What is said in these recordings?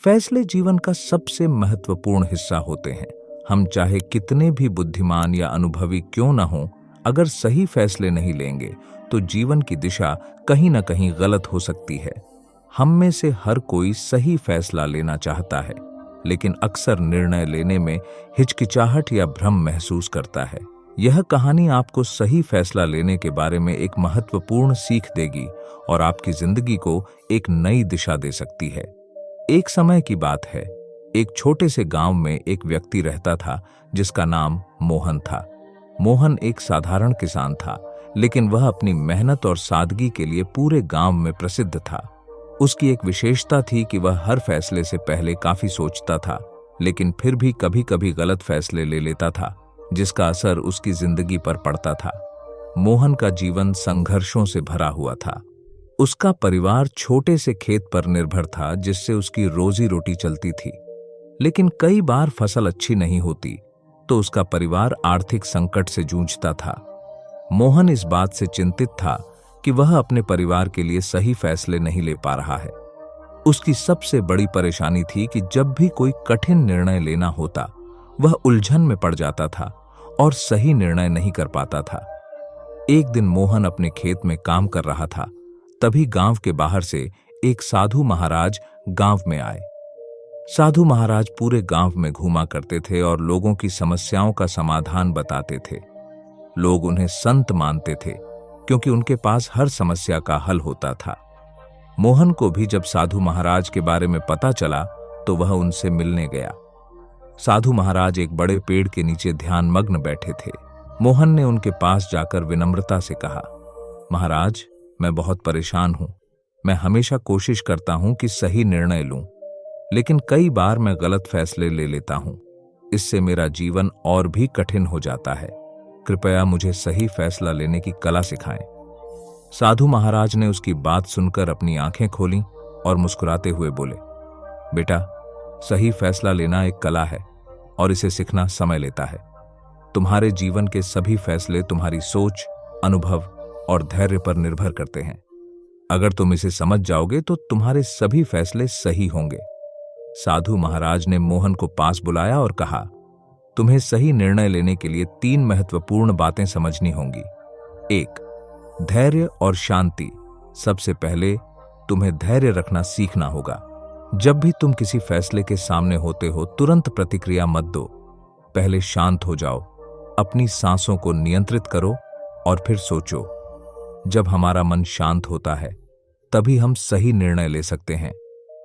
फैसले जीवन का सबसे महत्वपूर्ण हिस्सा होते हैं। हम चाहे कितने भी बुद्धिमान या अनुभवी क्यों न हों, अगर सही फैसले नहीं लेंगे तो जीवन की दिशा कहीं न कहीं गलत हो सकती है। हम में से हर कोई सही फैसला लेना चाहता है, लेकिन अक्सर निर्णय लेने में हिचकिचाहट या भ्रम महसूस करता है। यह कहानी आपको सही फैसला लेने के बारे में एक महत्वपूर्ण सीख देगी और आपकी जिंदगी को एक नई दिशा दे सकती है। एक समय की बात है, एक छोटे से गांव में एक व्यक्ति रहता था जिसका नाम मोहन था। मोहन एक साधारण किसान था, लेकिन वह अपनी मेहनत और सादगी के लिए पूरे गांव में प्रसिद्ध था। उसकी एक विशेषता थी कि वह हर फैसले से पहले काफी सोचता था, लेकिन फिर भी कभी-कभी गलत फैसले ले लेता था, जिसका असर उसकी जिंदगी पर पड़ता था। मोहन का जीवन संघर्षों से भरा हुआ था। उसका परिवार छोटे से खेत पर निर्भर था, जिससे उसकी रोजी रोटी चलती थी। लेकिन कई बार फसल अच्छी नहीं होती तो उसका परिवार आर्थिक संकट से जूझता था। मोहन इस बात से चिंतित था कि वह अपने परिवार के लिए सही फैसले नहीं ले पा रहा है। उसकी सबसे बड़ी परेशानी थी कि जब भी कोई कठिन निर्णय लेना होता, वह उलझन में पड़ जाता था और सही निर्णय नहीं कर पाता था। एक दिन मोहन अपने खेत में काम कर रहा था, तभी गांव के बाहर से एक साधु महाराज गांव में आए। साधु महाराज पूरे गांव में घूमा करते थे और लोगों की समस्याओं का समाधान बताते थे। लोग उन्हें संत मानते थे, क्योंकि उनके पास हर समस्या का हल होता था। मोहन को भी जब साधु महाराज के बारे में पता चला तो वह उनसे मिलने गया। साधु महाराज एक बड़े पेड़ के नीचे ध्यानमग्न बैठे थे। मोहन ने उनके पास जाकर विनम्रता से कहा, महाराज, मैं बहुत परेशान हूं। मैं हमेशा कोशिश करता हूं कि सही निर्णय लूं, लेकिन कई बार मैं गलत फैसले ले लेता हूं। इससे मेरा जीवन और भी कठिन हो जाता है। कृपया मुझे सही फैसला लेने की कला सिखाएं। साधु महाराज ने उसकी बात सुनकर अपनी आंखें खोलीं और मुस्कुराते हुए बोले, बेटा, सही फैसला लेना एक कला है और इसे सीखना समय लेता है। तुम्हारे जीवन के सभी फैसले तुम्हारी सोच, अनुभव और धैर्य पर निर्भर करते हैं। अगर तुम इसे समझ जाओगे तो तुम्हारे सभी फैसले सही होंगे। साधु महाराज ने मोहन को पास बुलाया और कहा, तुम्हें सही निर्णय लेने के लिए 3 महत्वपूर्ण बातें समझनी होंगी। 1, धैर्य और शांति। सबसे पहले तुम्हें धैर्य रखना सीखना होगा। जब भी तुम किसी फैसले के सामने होते हो, तुरंत प्रतिक्रिया मत दो। पहले शांत हो जाओ, अपनी सांसों को नियंत्रित करो और फिर सोचो। जब हमारा मन शांत होता है, तभी हम सही निर्णय ले सकते हैं।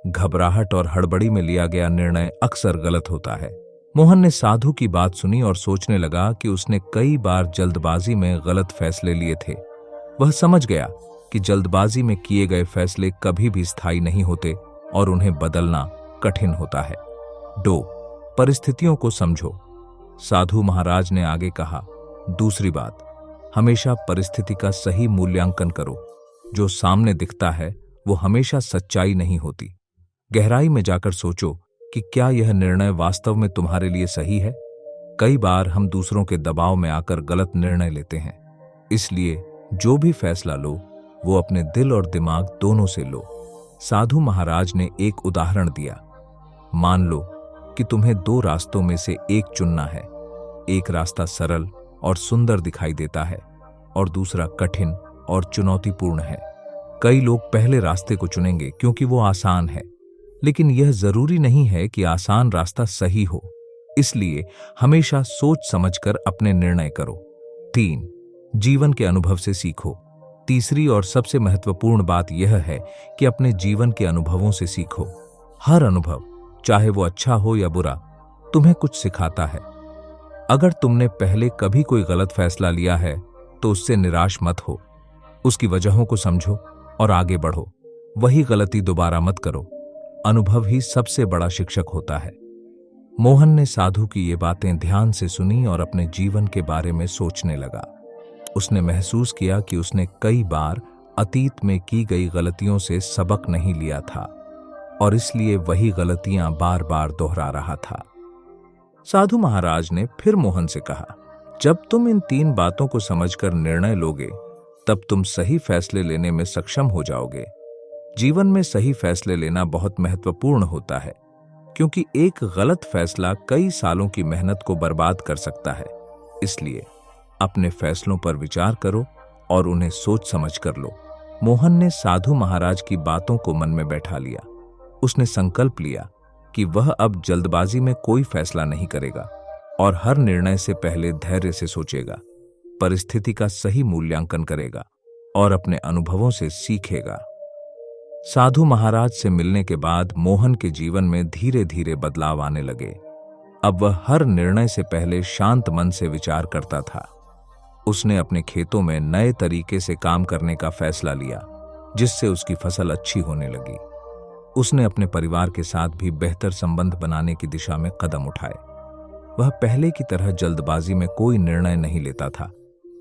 घबराहट और हड़बड़ी में लिया गया निर्णय अक्सर गलत होता है। मोहन ने साधु की बात सुनी और सोचने लगा कि उसने कई बार जल्दबाजी में गलत फैसले लिए थे। वह समझ गया कि जल्दबाजी में किए गए फैसले कभी भी स्थायी नहीं होते और उन्हें बदलना कठिन होता है। 2, परिस्थितियों को समझो। साधु महाराज ने आगे कहा, दूसरी बात, हमेशा परिस्थिति का सही मूल्यांकन करो। जो सामने दिखता है वो हमेशा सच्चाई नहीं होती। गहराई में जाकर सोचो कि क्या यह निर्णय वास्तव में तुम्हारे लिए सही है। कई बार हम दूसरों के दबाव में आकर गलत निर्णय लेते हैं। इसलिए जो भी फैसला लो, वो अपने दिल और दिमाग दोनों से लो। साधु महाराज ने एक उदाहरण दिया। मान लो कि तुम्हें 2 रास्तों में से एक चुनना है। एक रास्ता सरल और सुंदर दिखाई देता है और दूसरा कठिन और चुनौतीपूर्ण है। कई लोग पहले रास्ते को चुनेंगे क्योंकि वो आसान है, लेकिन यह जरूरी नहीं है कि आसान रास्ता सही हो। इसलिए हमेशा सोच समझकर अपने निर्णय करो। 3, जीवन के अनुभव से सीखो। तीसरी और सबसे महत्वपूर्ण बात यह है कि अपने जीवन के अनुभवों से सीखो। हर अनुभव, चाहे वो अच्छा हो या बुरा, तुम्हें कुछ सिखाता है। अगर तुमने पहले कभी कोई गलत फैसला लिया है तो उससे निराश मत हो। उसकी वजहों को समझो और आगे बढ़ो। वही गलती दोबारा मत करो। अनुभव ही सबसे बड़ा शिक्षक होता है। मोहन ने साधु की ये बातें ध्यान से सुनी और अपने जीवन के बारे में सोचने लगा। उसने महसूस किया कि उसने कई बार अतीत में की गई गलतियों से सबक नहीं लिया था और इसलिए वही गलतियां बार बार दोहरा रहा था। साधु महाराज ने फिर मोहन से कहा, जब तुम इन 3 बातों को समझकर निर्णय लोगे, तब तुम सही फैसले लेने में सक्षम हो जाओगे। जीवन में सही फैसले लेना बहुत महत्वपूर्ण होता है, क्योंकि एक गलत फैसला कई सालों की मेहनत को बर्बाद कर सकता है। इसलिए अपने फैसलों पर विचार करो और उन्हें सोच समझ कर लो। मोहन ने साधु महाराज की बातों को मन में बैठा लिया। उसने संकल्प लिया कि वह अब जल्दबाजी में कोई फैसला नहीं करेगा और हर निर्णय से पहले धैर्य से सोचेगा, परिस्थिति का सही मूल्यांकन करेगा और अपने अनुभवों से सीखेगा। साधु महाराज से मिलने के बाद मोहन के जीवन में धीरे धीरे बदलाव आने लगे। अब वह हर निर्णय से पहले शांत मन से विचार करता था। उसने अपने खेतों में नए तरीके से काम करने का फैसला लिया, जिससे उसकी फसल अच्छी होने लगी। उसने अपने परिवार के साथ भी बेहतर संबंध बनाने की दिशा में कदम उठाए। वह पहले की तरह जल्दबाजी में कोई निर्णय नहीं लेता था,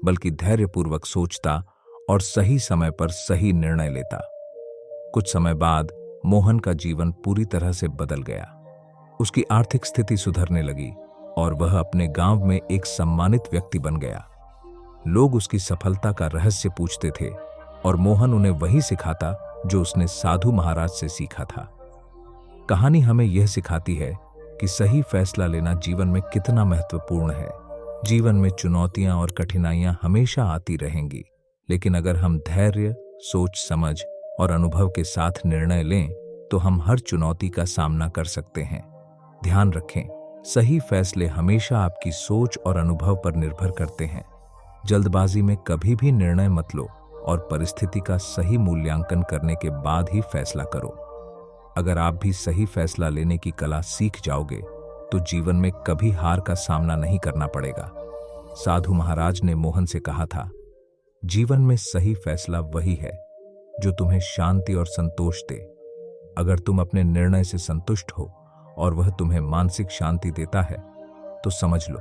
बल्कि धैर्यपूर्वक सोचता और सही समय पर सही निर्णय लेता। कुछ समय बाद मोहन का जीवन पूरी तरह से बदल गया। उसकी आर्थिक स्थिति सुधरने लगी और वह अपने गांव में एक सम्मानित व्यक्ति बन गया। लोग उसकी सफलता का रहस्य पूछते थे और मोहन उन्हें वही सिखाता जो उसने साधु महाराज से सीखा था। कहानी हमें यह सिखाती है कि सही फैसला लेना जीवन में कितना महत्वपूर्ण है। जीवन में चुनौतियां और कठिनाइयां हमेशा आती रहेंगी, लेकिन अगर हम धैर्य, सोच समझ और अनुभव के साथ निर्णय लें तो हम हर चुनौती का सामना कर सकते हैं। ध्यान रखें, सही फैसले हमेशा आपकी सोच और अनुभव पर निर्भर करते हैं। जल्दबाजी में कभी भी निर्णय मत लो और परिस्थिति का सही मूल्यांकन करने के बाद ही फैसला करो। अगर आप भी सही फैसला लेने की कला सीख जाओगे तो जीवन में कभी हार का सामना नहीं करना पड़ेगा। साधु महाराज ने मोहन से कहा था, जीवन में सही फैसला वही है जो तुम्हें शांति और संतोष दे। अगर तुम अपने निर्णय से संतुष्ट हो और वह तुम्हें मानसिक शांति देता है तो समझ लो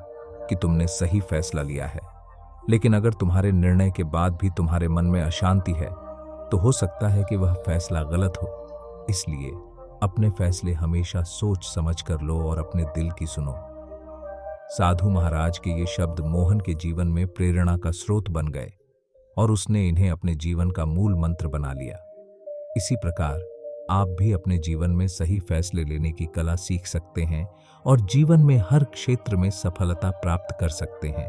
कि तुमने सही फैसला लिया है। लेकिन अगर तुम्हारे निर्णय के बाद भी तुम्हारे मन में अशांति है तो हो सकता है कि वह फैसला गलत हो। इसलिए अपने फैसले हमेशा सोच समझ कर लो और अपने दिल की सुनो। साधु महाराज के ये शब्द मोहन के जीवन में प्रेरणा का स्रोत बन गए और उसने इन्हें अपने जीवन का मूल मंत्र बना लिया। इसी प्रकार आप भी अपने जीवन में सही फैसले लेने की कला सीख सकते हैं और जीवन में हर क्षेत्र में सफलता प्राप्त कर सकते हैं।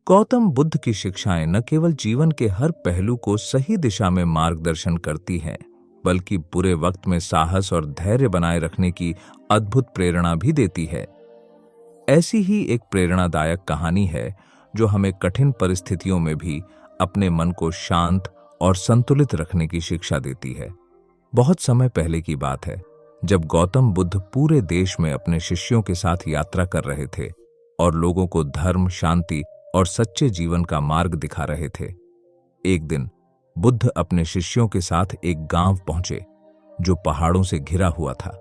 गौतम बुद्ध की शिक्षाएं न केवल जीवन के हर पहलू को सही दिशा में मार्गदर्शन करती हैं, बल्कि बुरे वक्त में साहस और धैर्य बनाए रखने की अद्भुत प्रेरणा भी देती है। ऐसी ही एक प्रेरणादायक कहानी है जो हमें कठिन परिस्थितियों में भी अपने मन को शांत और संतुलित रखने की शिक्षा देती है। बहुत समय पहले की बात है, जब गौतम बुद्ध पूरे देश में अपने शिष्यों के साथ यात्रा कर रहे थे और लोगों को धर्म, शांति और सच्चे जीवन का मार्ग दिखा रहे थे। एक दिन बुद्ध अपने शिष्यों के साथ एक गांव पहुंचे जो पहाड़ों से घिरा हुआ था।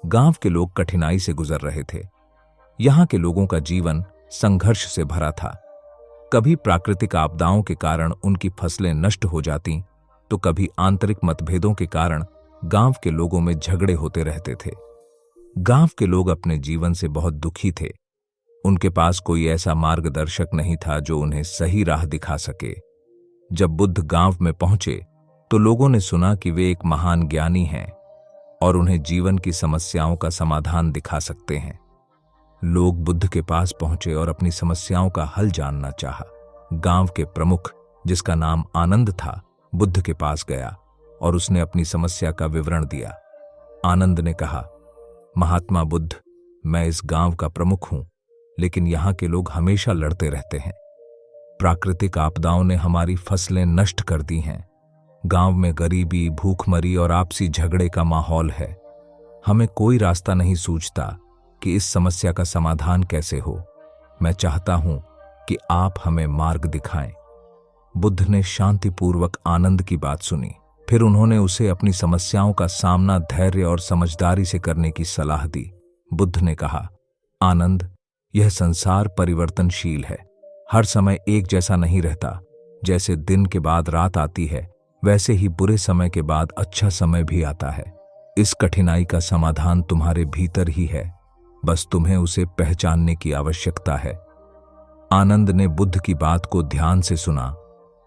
गांव के लोग कठिनाई से गुजर रहे थे। यहां के लोगों का जीवन संघर्ष से भरा था। कभी प्राकृतिक आपदाओं के कारण उनकी फसलें नष्ट हो जाती, तो कभी आंतरिक मतभेदों के कारण गांव के लोगों में झगड़े होते रहते थे। गांव के लोग अपने जीवन से बहुत दुखी थे। उनके पास कोई ऐसा मार्गदर्शक नहीं था जो उन्हें सही राह दिखा सके। जब बुद्ध गांव में पहुंचे तो लोगों ने सुना कि वे एक महान ज्ञानी हैं और उन्हें जीवन की समस्याओं का समाधान दिखा सकते हैं। लोग बुद्ध के पास पहुंचे और अपनी समस्याओं का हल जानना चाहा। गांव के प्रमुख, जिसका नाम आनंद था, बुद्ध के पास गया और उसने अपनी समस्या का विवरण दिया। आनंद ने कहा, महात्मा बुद्ध, मैं इस गांव का प्रमुख हूं, लेकिन यहां के लोग हमेशा लड़ते रहते हैं। प्राकृतिक आपदाओं ने हमारी फसलें नष्ट कर दी हैं। गांव में गरीबी, भूखमरी और आपसी झगड़े का माहौल है। हमें कोई रास्ता नहीं सूझता कि इस समस्या का समाधान कैसे हो। मैं चाहता हूं कि आप हमें मार्ग दिखाएं। बुद्ध ने शांतिपूर्वक आनंद की बात सुनी। फिर उन्होंने उसे अपनी समस्याओं का सामना धैर्य और समझदारी से करने की सलाह दी। बुद्ध ने कहा, आनंद, यह संसार परिवर्तनशील है। हर समय एक जैसा नहीं रहता। जैसे दिन के बाद रात आती है, वैसे ही बुरे समय के बाद अच्छा समय भी आता है। इस कठिनाई का समाधान तुम्हारे भीतर ही है, बस तुम्हें उसे पहचानने की आवश्यकता है। आनंद ने बुद्ध की बात को ध्यान से सुना,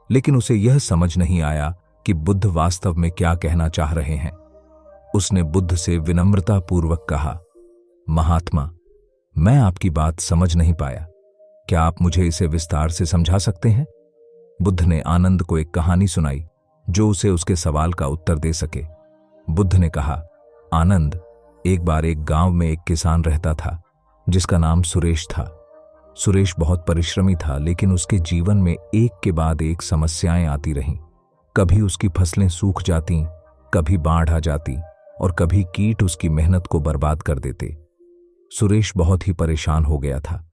लेकिन उसे यह समझ नहीं आया कि बुद्ध वास्तव में क्या कहना चाह रहे हैं। उसने बुद्ध से विनम्रतापूर्वक कहा, महात्मा, मैं आपकी बात समझ नहीं पाया। क्या आप मुझे इसे विस्तार से समझा सकते हैं? बुद्ध ने आनंद को एक कहानी सुनाई जो उसे उसके सवाल का उत्तर दे सके। बुद्ध ने कहा, आनंद, एक बार एक गांव में एक किसान रहता था जिसका नाम सुरेश था। सुरेश बहुत परिश्रमी था, लेकिन उसके जीवन में एक के बाद एक समस्याएं आती रहीं। कभी उसकी फसलें सूख जाती, कभी बाढ़ आ जाती और कभी कीट उसकी मेहनत को बर्बाद कर देते। सुरेश बहुत ही परेशान हो गया था।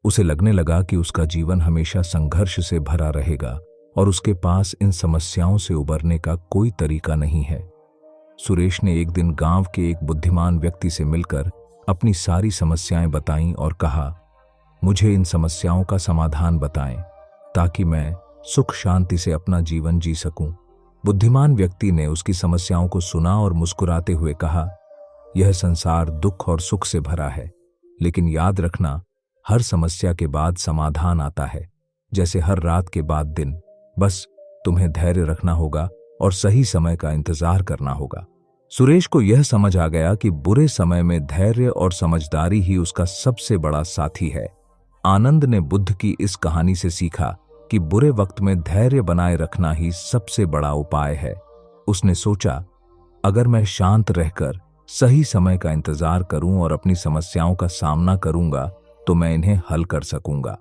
उसे लगने लगा कि उसका जीवन हमेशा संघर्ष से भरा रहेगा और उसके पास इन समस्याओं से उबरने का कोई तरीका नहीं है। सुरेश ने एक दिन गांव के एक बुद्धिमान व्यक्ति से मिलकर अपनी सारी समस्याएं बताईं और कहा, मुझे इन समस्याओं का समाधान बताएं ताकि मैं सुख शांति से अपना जीवन जी सकूं। बुद्धिमान व्यक्ति ने उसकी समस्याओं को सुना और मुस्कुराते हुए कहा, यह संसार दुख और सुख से भरा है, लेकिन याद रखना, हर समस्या के बाद समाधान आता है, जैसे हर रात के बाद दिन। बस तुम्हें धैर्य रखना होगा और सही समय का इंतजार करना होगा। सुरेश को यह समझ आ गया कि बुरे समय में धैर्य और समझदारी ही उसका सबसे बड़ा साथी है। आनंद ने बुद्ध की इस कहानी से सीखा कि बुरे वक्त में धैर्य बनाए रखना ही सबसे बड़ा उपाय है। उसने सोचा, अगर मैं शांत रहकर सही समय का इंतजार करूं और अपनी समस्याओं का सामना करूंगा तो मैं इन्हें हल कर सकूंगा।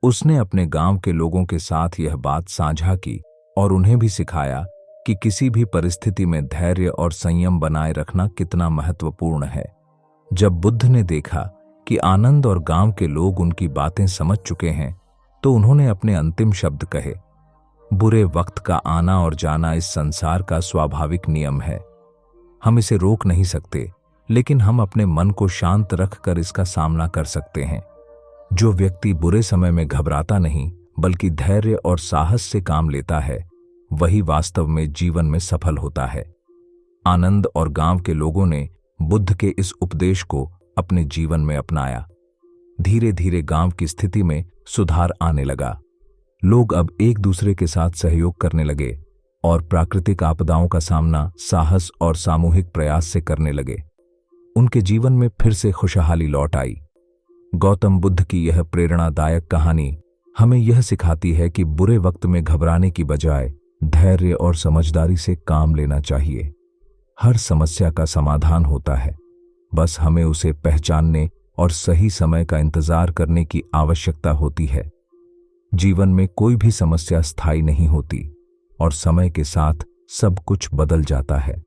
उसने अपने गांव के लोगों के साथ यह बात साझा की और उन्हें भी सिखाया कि किसी भी परिस्थिति में धैर्य और संयम बनाए रखना कितना महत्वपूर्ण है। जब बुद्ध ने देखा कि आनंद और गांव के लोग उनकी बातें समझ चुके हैं, तो उन्होंने अपने अंतिम शब्द कहे, बुरे वक्त का आना और जाना इस संसार का स्वाभाविक नियम है। हम इसे रोक नहीं सकते, लेकिन हम अपने मन को शांत रखकर इसका सामना कर सकते हैं। जो व्यक्ति बुरे समय में घबराता नहीं बल्कि धैर्य और साहस से काम लेता है, वही वास्तव में जीवन में सफल होता है। आनंद और गांव के लोगों ने बुद्ध के इस उपदेश को अपने जीवन में अपनाया। धीरे धीरे गांव की स्थिति में सुधार आने लगा। लोग अब एक दूसरे के साथ सहयोग करने लगे और प्राकृतिक आपदाओं का सामना साहस और सामूहिक प्रयास से करने लगे। उनके जीवन में फिर से खुशहाली लौट आई। गौतम बुद्ध की यह प्रेरणादायक कहानी हमें यह सिखाती है कि बुरे वक्त में घबराने की बजाय धैर्य और समझदारी से काम लेना चाहिए। हर समस्या का समाधान होता है, बस हमें उसे पहचानने और सही समय का इंतजार करने की आवश्यकता होती है। जीवन में कोई भी समस्या स्थायी नहीं होती और समय के साथ सब कुछ बदल जाता है।